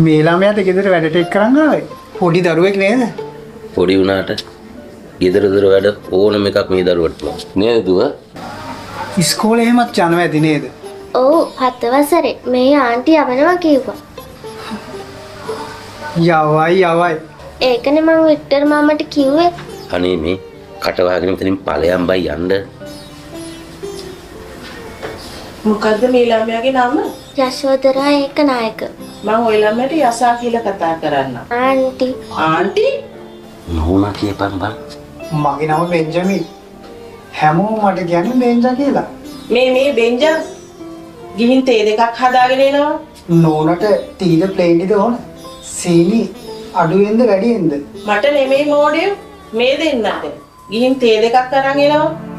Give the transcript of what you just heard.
මේ ළමයාට ගෙදර වැඩට එක් කරන් ආවේ. පොඩි දරුවෙක් නේද? පොඩි වුණාට ගෙදර දොර වැඩ ඕනම එකක් මේ දරුවට පුළුවන්. නේද දුව? ඉස්කෝලේ එහෙමත් යනවා ඇති නේද? ඔව් 7 වසරේ මේ ආන්ටි යවනවා කිව්වා. යවයි. ඒකනේ මම වික්ටර් මාමට කිව්වේ. අනේ මේ කට වහගෙන මෙතනින් ඵලයන් බයි යන්න. මොකද්ද මේ ළමයාගේ නම? යශෝදරා ඒකනායක. මම ওই ළමයට යසා කියලා කතා කරන්න. ආන්ටි. ආන්ටි? නෝනා කියපන් බං. මගේ නම බෙන්ජමින්. හැමෝම මට කියන්නේ බෙන්ජා කියලා. මේ බෙන්ජා ගිහින් තේ දෙකක් හදාගෙන එනවා. නෝනට තීද ප්ලේන්ටිද ඕන? සීනි අඩුවෙන්ද වැඩියෙන්ද? මට නෙමෙයි මෝඩියෝ මේ දෙන්නට. ගිහින් තේ දෙකක් අරන් එනවා.